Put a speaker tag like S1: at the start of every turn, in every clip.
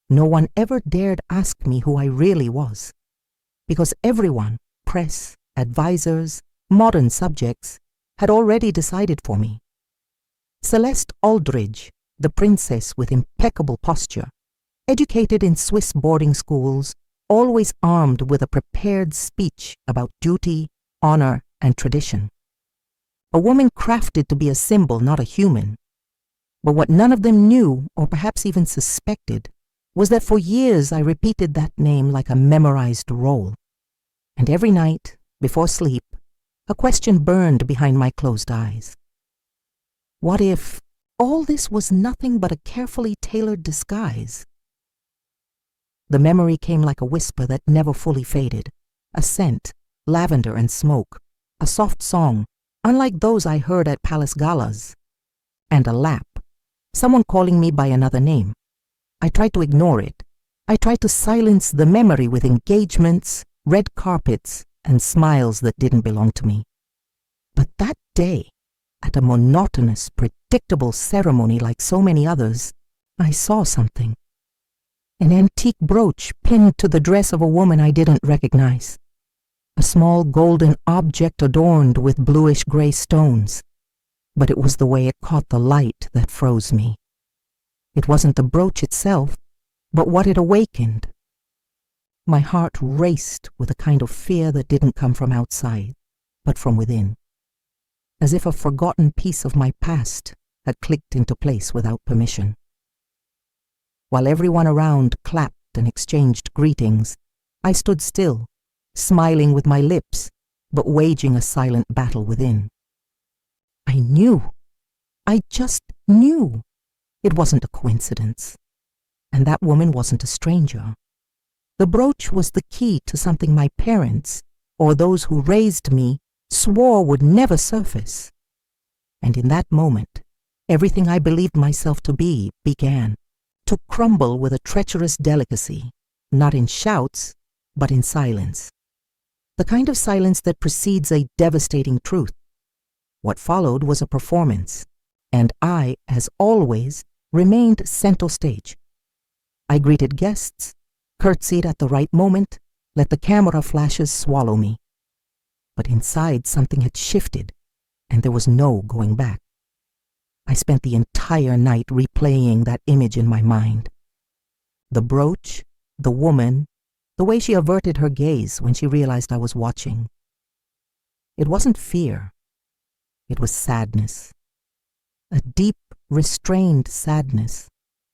S1: no one ever dared ask me who I really was, because everyone, press, advisors, modern subjects, had already decided for me. Celeste Aldridge, the princess with impeccable posture, educated in Swiss boarding schools, always armed with a prepared speech about duty, honor, and tradition. A woman crafted to be a symbol, not a human. But what none of them knew, or perhaps even suspected, was that for years I repeated that name like a memorized role. And every night, before sleep, a question burned behind my closed eyes. What if all this was nothing but a carefully tailored disguise? The memory came like a whisper that never fully faded, a scent, lavender and smoke, a soft song, unlike those I heard at palace galas, and a lap, someone calling me by another name. I tried to ignore it. I tried to silence the memory with engagements, red carpets, and smiles that didn't belong to me. But that day, at a monotonous, predictable ceremony like so many others, I saw something. An antique brooch pinned to the dress of a woman I didn't recognize. A small golden object adorned with bluish-gray stones. But it was the way it caught the light that froze me. It wasn't the brooch itself, but what it awakened. My heart raced with a kind of fear that didn't come from outside, but from within, as if a forgotten piece of my past had clicked into place without permission. While everyone around clapped and exchanged greetings, I stood still, smiling with my lips, but waging a silent battle within. I knew. I just knew. It wasn't a coincidence. And that woman wasn't a stranger. The brooch was the key to something my parents, or those who raised me, swore would never surface. And in that moment, everything I believed myself to be began to crumble with a treacherous delicacy, not in shouts, but in silence. The kind of silence that precedes a devastating truth. What followed was a performance, and I, as always, remained center stage. I greeted guests, curtsied at the right moment, let the camera flashes swallow me. But inside something had shifted, and there was no going back. I spent the entire night replaying that image in my mind. The brooch, the woman, the way she averted her gaze when she realized I was watching. It wasn't fear. It was sadness. A deep, restrained sadness,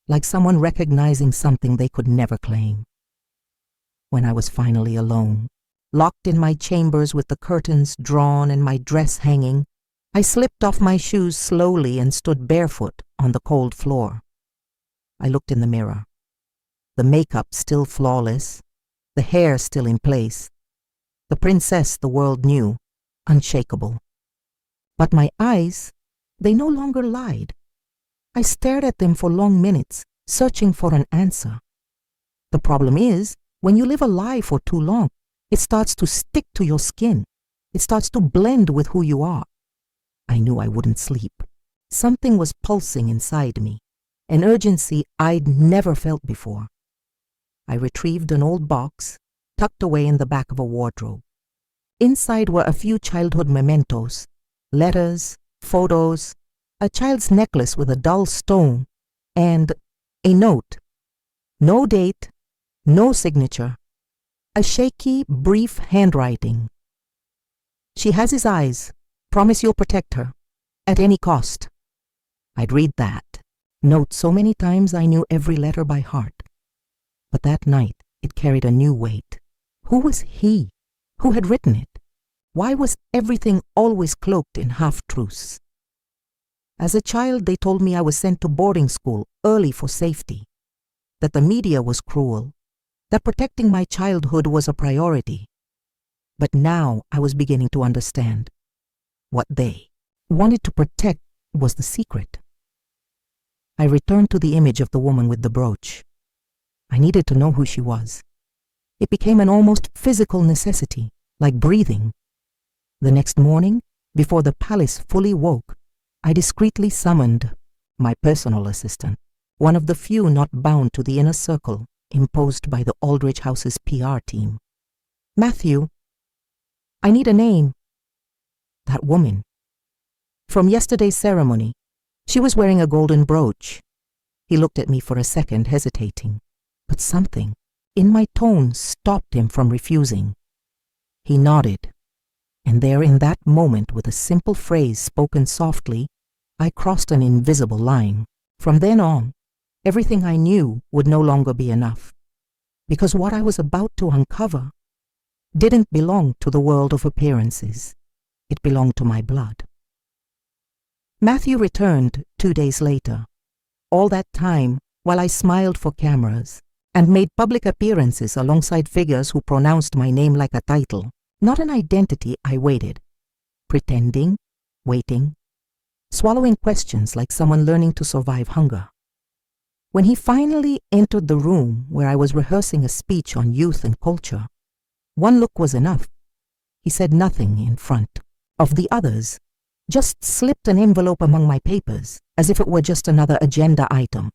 S1: like someone recognizing something they could never claim. When I was finally alone, locked in my chambers with the curtains drawn and my dress hanging, I slipped off my shoes slowly and stood barefoot on the cold floor. I looked in the mirror. The makeup still flawless, the hair still in place, the princess the world knew, unshakable. But my eyes, they no longer lied. I stared at them for long minutes, searching for an answer. The problem is, when you live a lie for too long, it starts to stick to your skin. It starts to blend with who you are. I knew I wouldn't sleep. Something was pulsing inside me, an urgency I'd never felt before. I retrieved an old box, tucked away in the back of a wardrobe. Inside were a few childhood mementos, letters, photos, a child's necklace with a dull stone, and a note. No date, no signature, a shaky, brief handwriting. She has his eyes. Promise you'll protect her, at any cost. I'd read that note so many times I knew every letter by heart. But that night it carried a new weight. Who was he? Who had written it? Why was everything always cloaked in half-truths? As a child, they told me I was sent to boarding school early for safety, that the media was cruel, that protecting my childhood was a priority. But now I was beginning to understand. What they wanted to protect was the secret. I returned to the image of the woman with the brooch. I needed to know who she was. It became an almost physical necessity, like breathing. The next morning, before the palace fully woke, I discreetly summoned my personal assistant. one of the few not bound to the inner circle imposed by the Aldrich House's PR team. Matthew, I need a name. That woman. From yesterday's ceremony, she was wearing a golden brooch. He looked at me for a second, hesitating, but something in my tone stopped him from refusing. He nodded, and there in that moment, with a simple phrase spoken softly, I crossed an invisible line. From then on, everything I knew would no longer be enough, because what I was about to uncover didn't belong to the world of appearances. It belonged to my blood. Matthew returned 2 days later. All that time, while I smiled for cameras and made public appearances alongside figures who pronounced my name like a title, not an identity, I waited, pretending, waiting, swallowing questions like someone learning to survive hunger. When he finally entered the room where I was rehearsing a speech on youth and culture, one look was enough. He said nothing in front of the others, just slipped an envelope among my papers as if it were just another agenda item.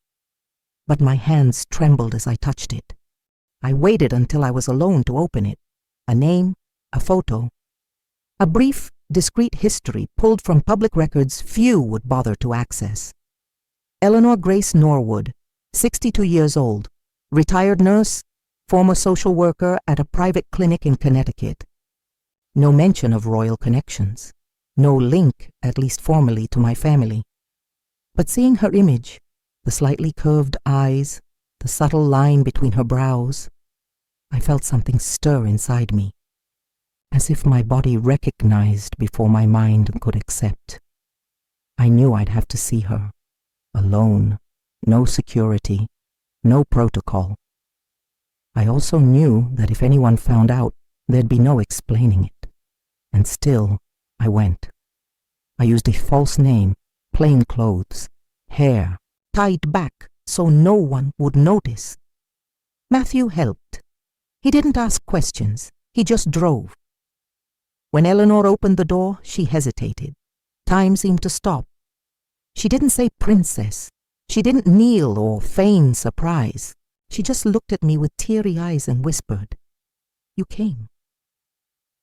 S1: But my hands trembled as I touched it. I waited until I was alone to open it. A name, a photo, a brief, discreet history pulled from public records few would bother to access. Eleanor Grace Norwood, 62 years old, retired nurse, former social worker at a private clinic in Connecticut. No mention of royal connections, no link, at least formally, to my family. But seeing her image, the slightly curved eyes, the subtle line between her brows, I felt something stir inside me, as if my body recognized before my mind could accept. I knew I'd have to see her, alone, no security, no protocol. I also knew that if anyone found out, there'd be no explaining it. And still, I went. I used a false name, plain clothes, hair, tied back so no one would notice. Matthew helped. He didn't ask questions, he just drove. When Eleanor opened the door, she hesitated. Time seemed to stop. She didn't say princess. She didn't kneel or feign surprise. She just looked at me with teary eyes and whispered, "You came."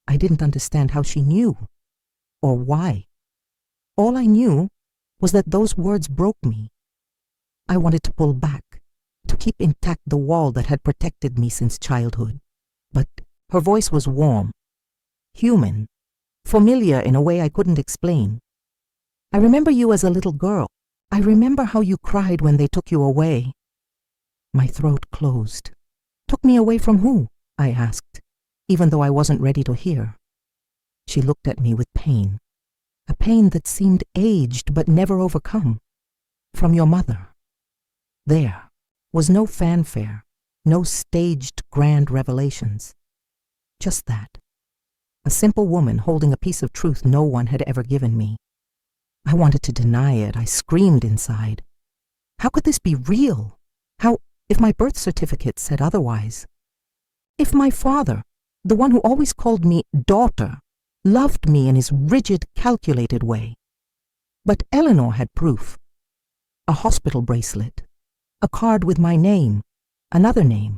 S1: I didn't understand how she knew, or why. All I knew was that those words broke me. I wanted to pull back, to keep intact the wall that had protected me since childhood. But her voice was warm, human, familiar in a way I couldn't explain. "I remember you as a little girl. I remember how you cried when they took you away." My throat closed. "Took me away from who?" I asked, even though I wasn't ready to hear. She looked at me with pain, a pain that seemed aged but never overcome. "From your mother." There was no fanfare, no staged grand revelations. Just that. A simple woman holding a piece of truth no one had ever given me. I wanted to deny it. I screamed inside. How could this be real? How, if my birth certificate said otherwise? If my father, the one who always called me daughter, loved me in his rigid, calculated way. But Eleanor had proof. A hospital bracelet, a card with my name, another name.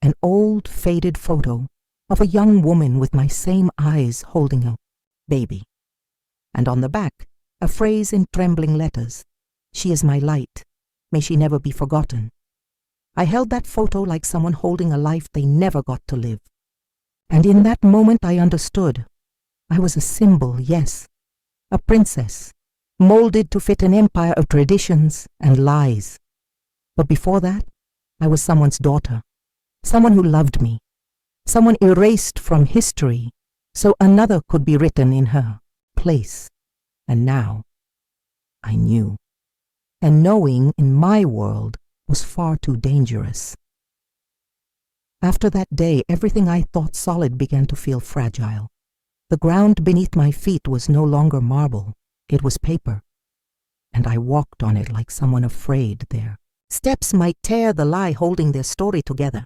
S1: An old, faded photo of a young woman with my same eyes holding a baby. And on the back, a phrase in trembling letters, "She is my light. May she never be forgotten." I held that photo like someone holding a life they never got to live. And in that moment I understood. I was a symbol, yes, a princess, molded to fit an empire of traditions and lies. But before that, I was someone's daughter, someone who loved me, someone erased from history so another could be written in her place. And now, I knew. And knowing in my world was far too dangerous. After that day, everything I thought solid began to feel fragile. The ground beneath my feet was no longer marble, it was paper. And I walked on it like someone afraid their steps might tear the lie holding their story together.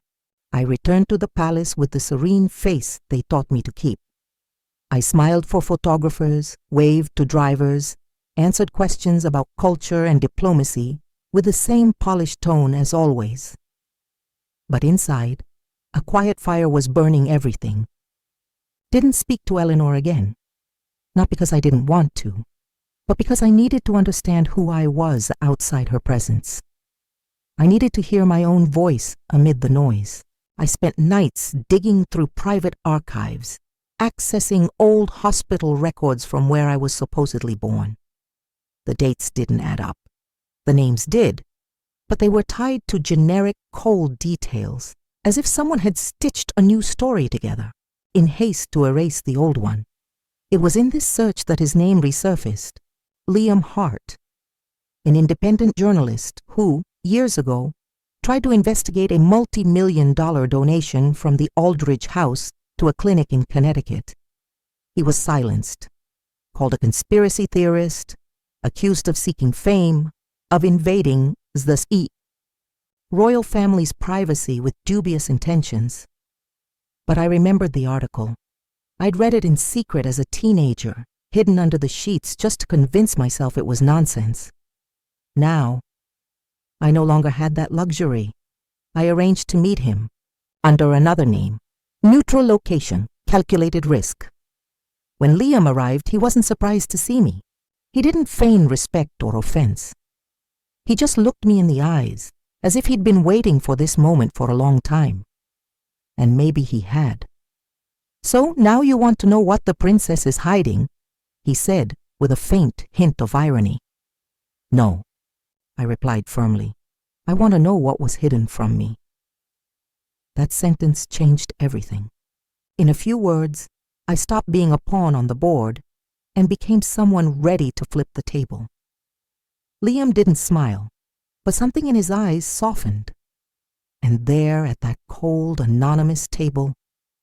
S1: I returned to the palace with the serene face they taught me to keep. I smiled for photographers, waved to drivers, answered questions about culture and diplomacy with the same polished tone as always. But inside, a quiet fire was burning everything. Didn't speak to Eleanor again, not because I didn't want to, but because I needed to understand who I was outside her presence. I needed to hear my own voice amid the noise. I spent nights digging through private archives, accessing old hospital records from where I was supposedly born. The dates didn't add up. The names did, but they were tied to generic, cold details, as if someone had stitched a new story together, in haste to erase the old one. It was in this search that his name resurfaced, Liam Hart, an independent journalist who, years ago, tried to investigate a multi-million-dollar donation from the Aldridge House to a clinic in Connecticut. He was silenced, called a conspiracy theorist, accused of seeking fame, of invading the royal family's privacy with dubious intentions. But I remembered the article. I'd read it in secret as a teenager, hidden under the sheets just to convince myself it was nonsense. Now, I no longer had that luxury. I arranged to meet him, under another name, neutral location, calculated risk. When Liam arrived, he wasn't surprised to see me. He didn't feign respect or offense. He just looked me in the eyes, as if he'd been waiting for this moment for a long time. And maybe he had. "So now you want to know what the princess is hiding," he said, with a faint hint of irony. "No," I replied firmly. "I want to know what was hidden from me." That sentence changed everything. In a few words, I stopped being a pawn on the board and became someone ready to flip the table. Liam didn't smile, but something in his eyes softened. And there, at that cold, anonymous table,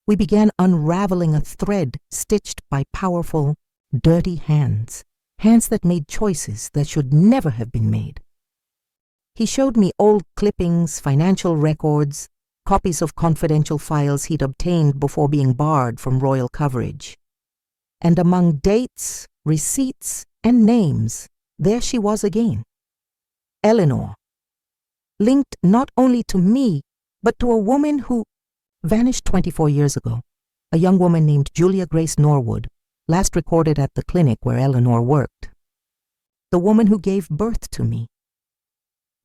S1: we began unraveling a thread stitched by powerful, dirty hands, hands that made choices that should never have been made. He showed me old clippings, financial records, copies of confidential files he'd obtained before being barred from royal coverage. And among dates, receipts, and names, there she was again. Eleanor, linked not only to me, but to a woman who vanished 24 years ago, a young woman named Julia Grace Norwood, last recorded at the clinic where Eleanor worked. The woman who gave birth to me.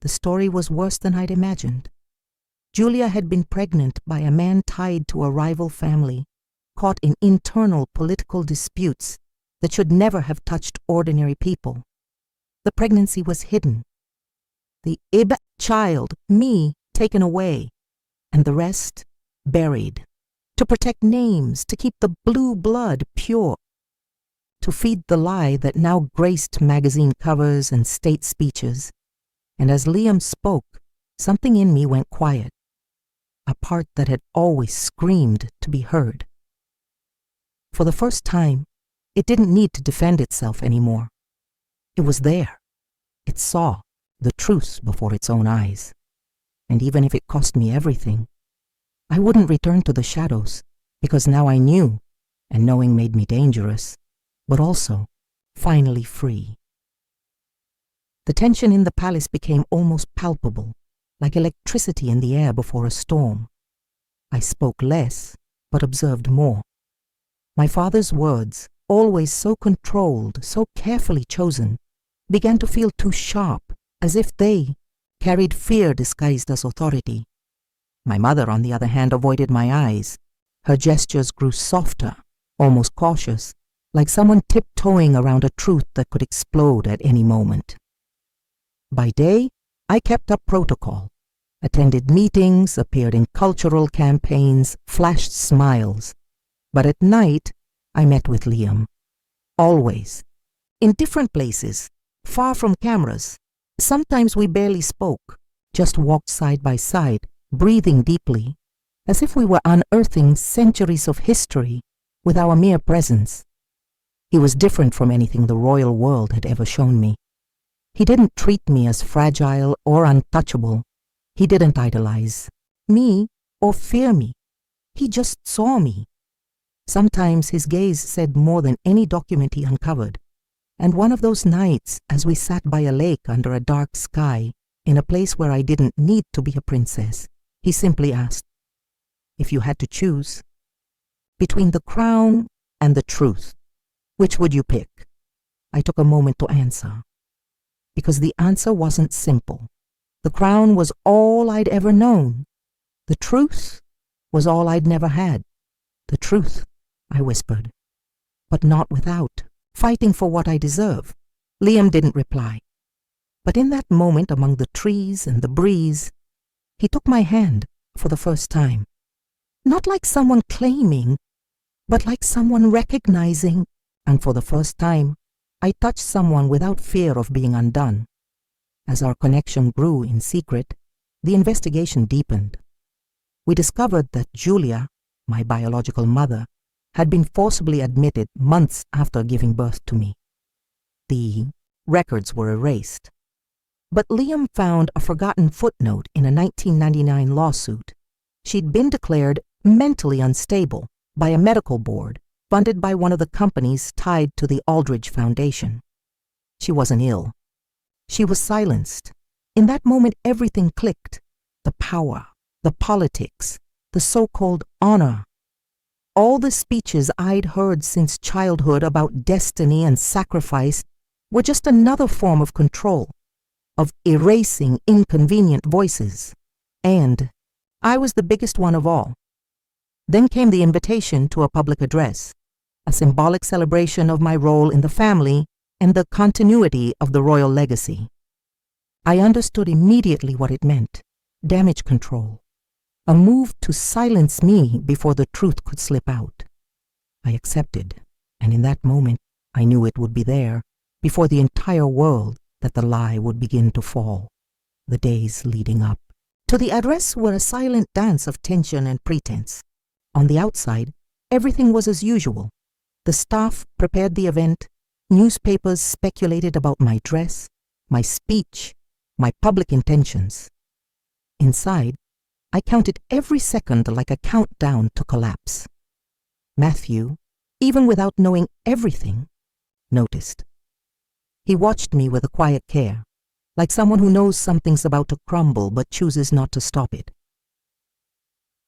S1: The story was worse than I'd imagined. Julia had been pregnant by a man tied to a rival family, caught in internal political disputes that should never have touched ordinary people. The pregnancy was hidden. The child, me, taken away, and the rest buried, to protect names, to keep the blue blood pure, to feed the lie that now graced magazine covers and state speeches. And as Liam spoke, something in me went quiet, a part that had always screamed to be heard. For the first time, it didn't need to defend itself anymore. It was there. It saw the truth before its own eyes. And even if it cost me everything, I wouldn't return to the shadows, because now I knew, and knowing made me dangerous, but also finally free. The tension in the palace became almost palpable, like electricity in the air before a storm. I spoke less, but observed more. My father's words, always so controlled, so carefully chosen, began to feel too sharp, as if they carried fear disguised as authority. My mother, on the other hand, avoided my eyes. Her gestures grew softer, almost cautious, like someone tiptoeing around a truth that could explode at any moment. By day, I kept up protocol, attended meetings, appeared in cultural campaigns, flashed smiles. But at night, I met with Liam. Always. In different places, far from cameras. Sometimes we barely spoke, just walked side by side, breathing deeply, as if we were unearthing centuries of history with our mere presence. He was different from anything the royal world had ever shown me. He didn't treat me as fragile or untouchable. He didn't idolize me or fear me. He just saw me. Sometimes his gaze said more than any document he uncovered. And one of those nights, as we sat by a lake under a dark sky, in a place where I didn't need to be a princess, he simply asked, "If you had to choose between the crown and the truth, which would you pick?" I took a moment to answer, because the answer wasn't simple. The crown was all I'd ever known. The truth was all I'd never had. "The truth," I whispered, "but not without fighting for what I deserve." Liam didn't reply, but in that moment among the trees and the breeze, he took my hand for the first time. Not like someone claiming, but like someone recognizing, and for the first time, I touched someone without fear of being undone. As our connection grew in secret, the investigation deepened. We discovered that Julia, my biological mother, had been forcibly admitted months after giving birth to me. The records were erased, but Liam found a forgotten footnote in a 1999 lawsuit. She'd been declared mentally unstable by a medical board funded by one of the companies tied to the Aldridge Foundation. She wasn't ill. She was silenced. In that moment, everything clicked. The power, the politics, the so-called honor. All the speeches I'd heard since childhood about destiny and sacrifice were just another form of control, of erasing inconvenient voices. And I was the biggest one of all. Then came the invitation to a public address, a symbolic celebration of my role in the family and the continuity of the royal legacy. I understood immediately what it meant: damage control, a move to silence me before the truth could slip out. I accepted, and in that moment I knew it would be there, before the entire world, that the lie would begin to fall. The days leading up to the address were a silent dance of tension and pretense. On the outside, everything was as usual. The staff prepared the event, newspapers speculated about my dress, my speech, my public intentions. Inside, I counted every second like a countdown to collapse. Matthew, even without knowing everything, noticed. He watched me with a quiet care, like someone who knows something's about to crumble but chooses not to stop it.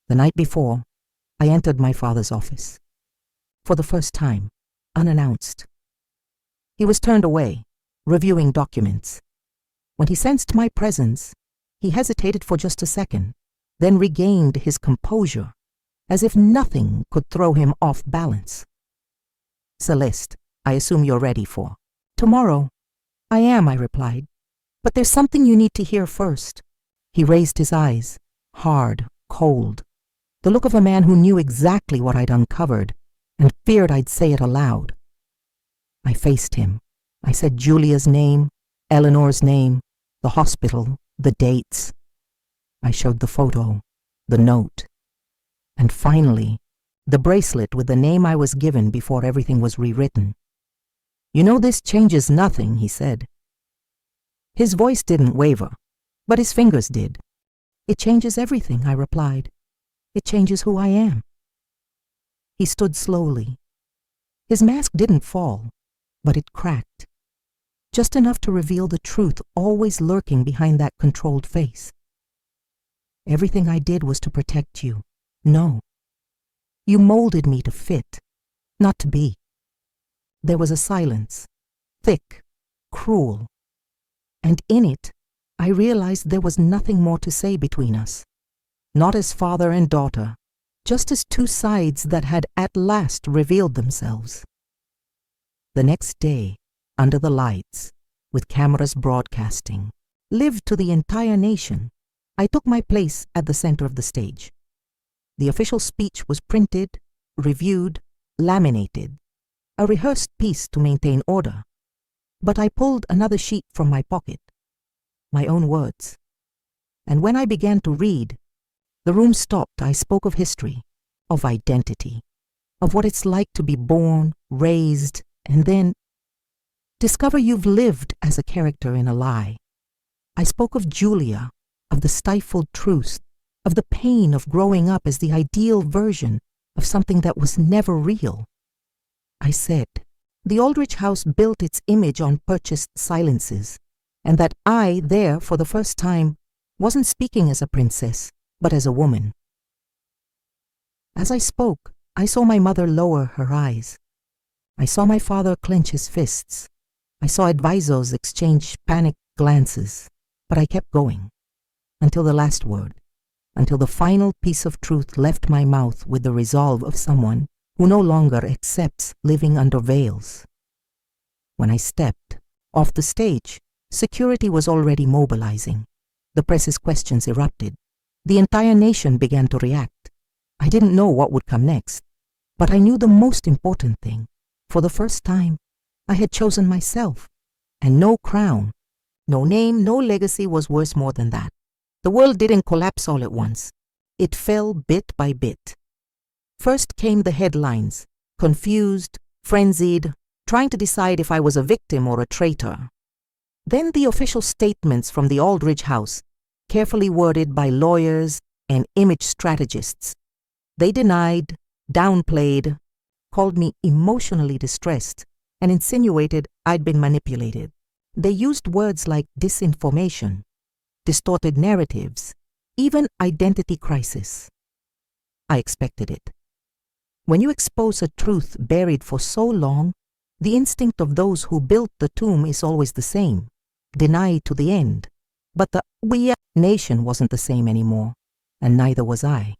S1: The night before, I entered my father's office. For the first time, unannounced. He was turned away, reviewing documents. When he sensed my presence, he hesitated for just a second, then regained his composure, as if nothing could throw him off balance. "Celeste, I assume you're ready for." "Tomorrow." "I am," I replied. "But there's something you need to hear first." He raised his eyes, hard, cold, the look of a man who knew exactly what I'd uncovered and feared I'd say it aloud. I faced him. I said Julia's name, Eleanor's name, the hospital, the dates. I showed the photo, the note, and finally, the bracelet with the name I was given before everything was rewritten. "You know this changes nothing," he said. His voice didn't waver, but his fingers did. "It changes everything," I replied. "It changes who I am." He stood slowly. His mask didn't fall, but it cracked, just enough to reveal the truth always lurking behind that controlled face. "Everything I did was to protect you. No. You molded me to fit, not to be." There was a silence, thick, cruel, and in it, I realized there was nothing more to say between us. Not as father and daughter, just as two sides that had at last revealed themselves. The next day, under the lights, with cameras broadcasting, live to the entire nation, I took my place at the center of the stage. The official speech was printed, reviewed, laminated, a rehearsed piece to maintain order. But I pulled another sheet from my pocket, my own words. And when I began to read, the room stopped. I spoke of history, of identity, of what it's like to be born, raised, and then discover you've lived as a character in a lie. I spoke of Julia, of the stifled truth, of the pain of growing up as the ideal version of something that was never real. I said, the Aldrich house built its image on purchased silences, and that I, there for the first time, wasn't speaking as a princess, but as a woman. As I spoke, I saw my mother lower her eyes. I saw my father clench his fists. I saw advisors exchange panicked glances, but I kept going, until the last word, until the final piece of truth left my mouth with the resolve of someone who no longer accepts living under veils. When I stepped off the stage, security was already mobilizing. The press's questions erupted. The entire nation began to react. I didn't know what would come next, but I knew the most important thing. For the first time, I had chosen myself, and no crown, no name, no legacy was worth more than that. The world didn't collapse all at once. It fell bit by bit. First came the headlines, confused, frenzied, trying to decide if I was a victim or a traitor. Then the official statements from the Aldridge house, carefully worded by lawyers and image strategists. They denied, downplayed, called me emotionally distressed, and insinuated I'd been manipulated. They used words like disinformation, distorted narratives, even identity crisis. I expected it. When you expose a truth buried for so long, the instinct of those who built the tomb is always the same, deny to the end. But the we nation wasn't the same anymore, and neither was I.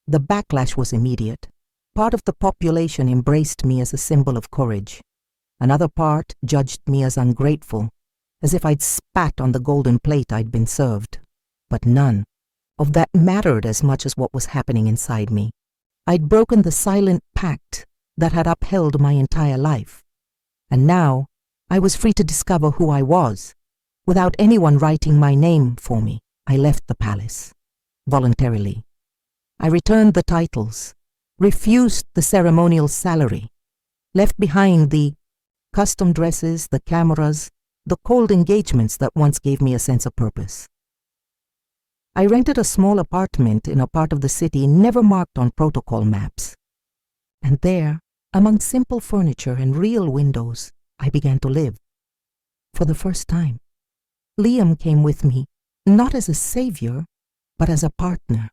S1: The backlash was immediate. Part of the population embraced me as a symbol of courage. Another part judged me as ungrateful, as if I'd spat on the golden plate I'd been served. But none of that mattered as much as what was happening inside me. I'd broken the silent pact that had upheld my entire life. And now I was free to discover who I was. Without anyone writing my name for me, I left the palace, voluntarily. I returned the titles, refused the ceremonial salary, left behind the custom dresses, the cameras, the cold engagements that once gave me a sense of purpose. I rented a small apartment in a part of the city never marked on protocol maps. And there, among simple furniture and real windows, I began to live. For the first time, Liam came with me, not as a savior, but as a partner.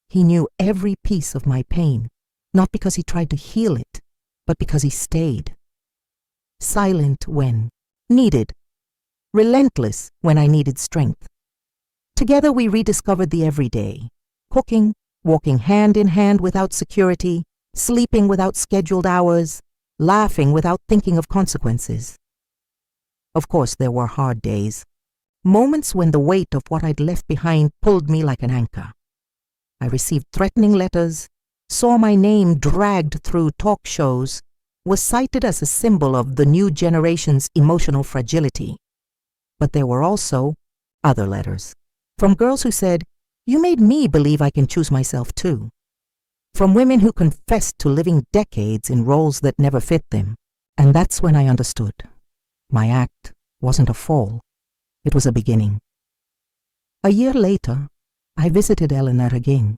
S1: He knew every piece of my pain, not because he tried to heal it, but because he stayed. Silent when needed, relentless when I needed strength. Together we rediscovered the everyday, cooking, walking hand in hand without security, sleeping without scheduled hours, laughing without thinking of consequences. Of course, there were hard days, moments when the weight of what I'd left behind pulled me like an anchor. I received threatening letters, saw my name dragged through talk shows, was cited as a symbol of the new generation's emotional fragility. But there were also other letters, from girls who said, "You made me believe I can choose myself too." From women who confessed to living decades in roles that never fit them. And that's when I understood. My act wasn't a fall. It was a beginning. A year later, I visited Eleanor again.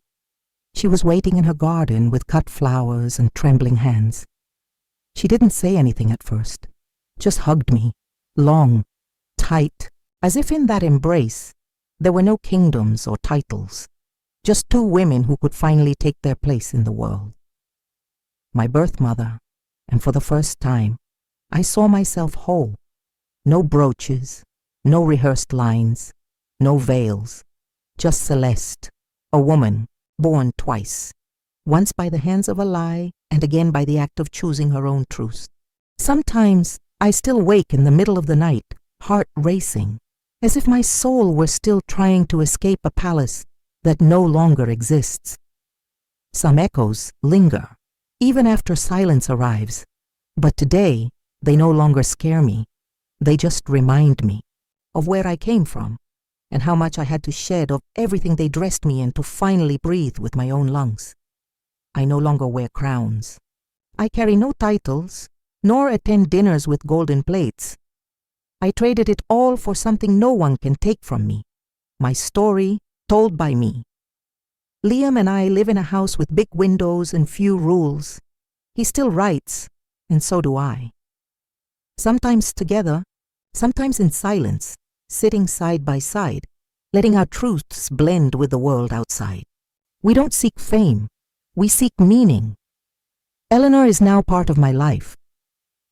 S1: She was waiting in her garden with cut flowers and trembling hands. She didn't say anything at first, just hugged me, long, tight, as if in that embrace there were no kingdoms or titles, just two women who could finally take their place in the world. My birth mother, and for the first time, I saw myself whole. No brooches, no rehearsed lines, no veils, just Celeste, a woman born twice, once by the hands of a lie and again by the act of choosing her own truth. Sometimes I still wake in the middle of the night, heart racing, as if my soul were still trying to escape a palace that no longer exists. Some echoes linger, even after silence arrives, but today they no longer scare me. They just remind me of where I came from and how much I had to shed of everything they dressed me in to finally breathe with my own lungs. I no longer wear crowns. I carry no titles, nor attend dinners with golden plates. I traded it all for something no one can take from me, my story told by me. Liam and I live in a house with big windows and few rules. He still writes, and so do I. Sometimes together, sometimes in silence, sitting side by side, letting our truths blend with the world outside. We don't seek fame, we seek meaning. Eleanor is now part of my life.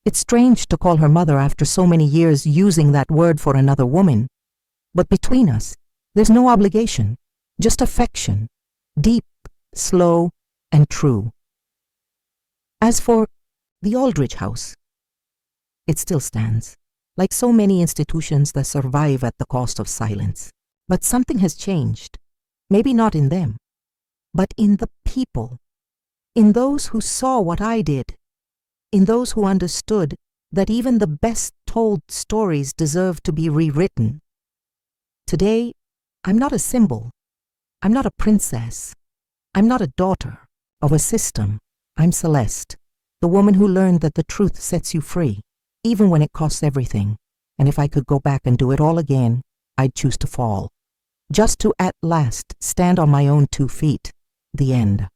S1: It's strange to call her mother after so many years using that word for another woman, but between us, there's no obligation, just affection, deep, slow, and true. As for the Aldrich House, it still stands, like so many institutions that survive at the cost of silence. But something has changed, maybe not in them, but in the people, in those who saw what I did, in those who understood that even the best told stories deserve to be rewritten. Today, I'm not a symbol. I'm not a princess. I'm not a daughter of a system. I'm Celeste, the woman who learned that the truth sets you free, even when it costs everything. And if I could go back and do it all again, I'd choose to fall, just to at last stand on my own 2 feet. The end.